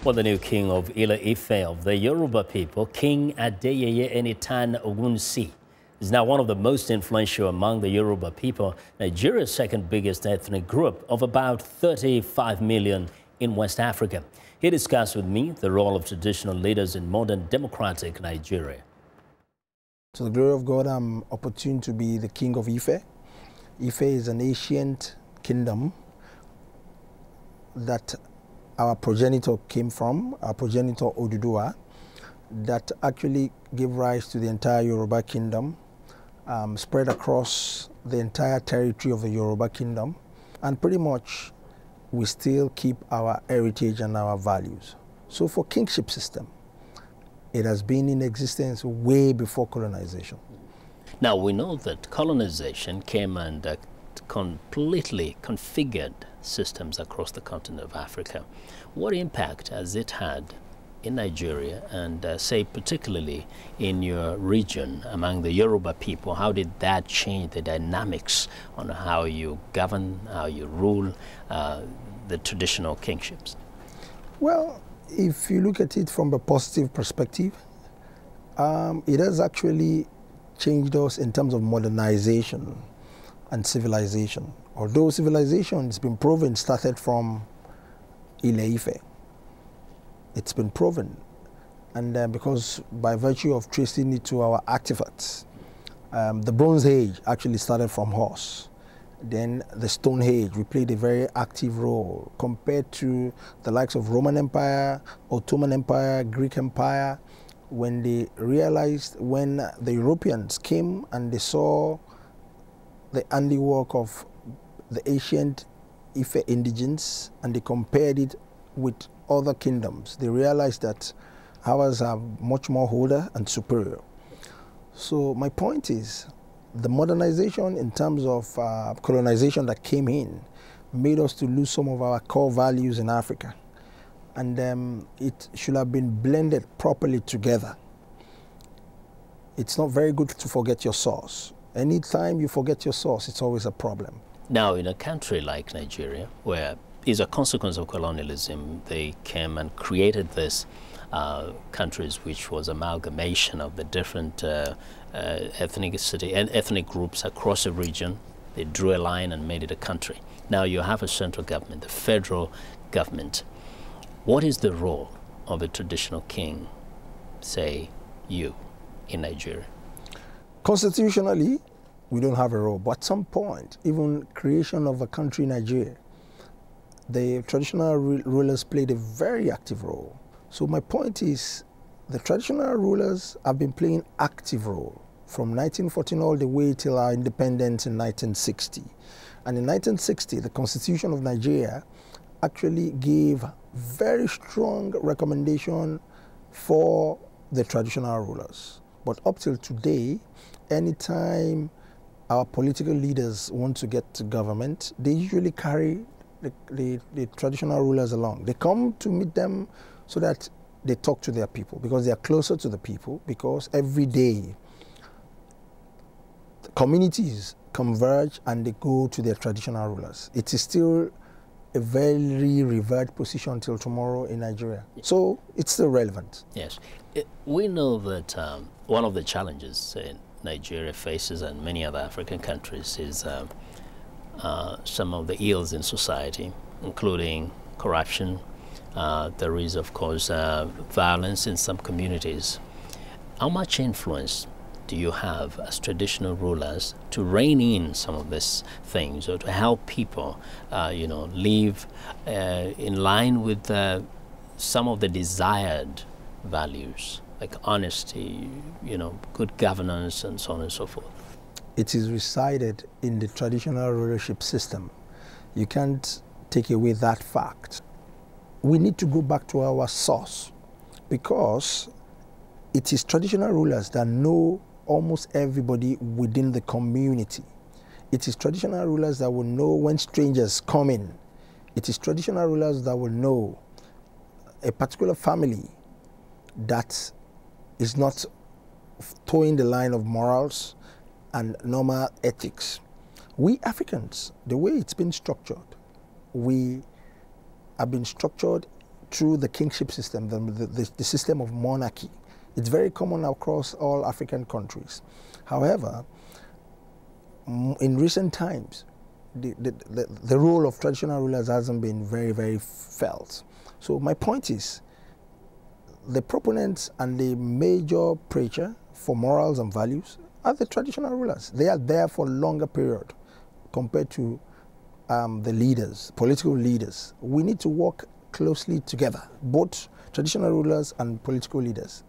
Well, the new king of Ile Ife of the Yoruba people, King Adeyeye Enitan Ogunwusi, is now one of the most influential among the Yoruba people, Nigeria's second biggest ethnic group of about 35 million in West Africa. He discussed with me the role of traditional leaders in modern democratic Nigeria. To the glory of God, I'm opportune to be the King of Ife. Ife is an ancient kingdom that our progenitor came from, our progenitor Oduduwa, that actually gave rise to the entire Yoruba kingdom, spread across the entire territory of the Yoruba kingdom, and pretty much we still keep our heritage and our values. So for kingship system, it has been in existence way before colonization. Now we know that colonization came and completely configured systems across the continent of Africa. What impact has it had in Nigeria and say particularly in your region among the Yoruba people? How did that change the dynamics on how you govern, how you rule the traditional kingships? Well, if you look at it from a positive perspective, it has actually changed us in terms of modernization and civilization. Although civilization has been proven started from Ile Ife. It's been proven. And because by virtue of tracing it to our artifacts, the Bronze Age actually started from horse. Then the Stone Age, we played a very active role compared to the likes of Roman Empire, Ottoman Empire, Greek Empire, when they realized, when the Europeans came and they saw the handiwork of the ancient Ife indigents and they compared it with other kingdoms, they realized that ours are much more older and superior. So my point is, the modernization in terms of colonization that came in made us to lose some of our core values in Africa. And it should have been blended properly together. It's not very good to forget your source. Anytime you forget your source, it's always a problem. Now, in a country like Nigeria, where is a consequence of colonialism, they came and created this countries which was amalgamation of the different ethnicity and ethnic groups across the region. They drew a line and made it a country. Now you have a central government, the federal government. What is the role of a traditional king, say you, in Nigeria? Constitutionally, we don't have a role, but at some point, even creation of a country, Nigeria, the traditional rulers played a very active role. So my point is, the traditional rulers have been playing active role from 1914 all the way till our independence in 1960. And in 1960, the Constitution of Nigeria actually gave very strong recommendation for the traditional rulers. But up till today, anytime our political leaders want to get to government, they usually carry the traditional rulers along. They come to meet them so that they talk to their people, because they are closer to the people, because every day the communities converge and they go to their traditional rulers. It is still a very revered position till tomorrow in Nigeria. So it's still relevant. Yes. We know that one of the challenges Nigeria faces and many other African countries is some of the ills in society, including corruption. There is, of course, violence in some communities. How much influence do you have as traditional rulers to rein in some of these things, or to help people, live in line with some of the desired values, like honesty, good governance, and so on and so forth? It is resided in the traditional rulership system. You can't take away that fact. We need to go back to our source, because it is traditional rulers that know almost everybody within the community. It is traditional rulers that will know when strangers come in. It is traditional rulers that will know a particular family that is not towing the line of morals and normal ethics. We Africans, the way it's been structured, we have been structured through the kingship system, the system of monarchy. It's very common across all African countries. However, in recent times, the role of traditional rulers hasn't been very, very felt. So my point is, the proponents and the major preacher for morals and values are the traditional rulers. They are there for a longer period compared to the leaders, political leaders. We need to work closely together, both traditional rulers and political leaders.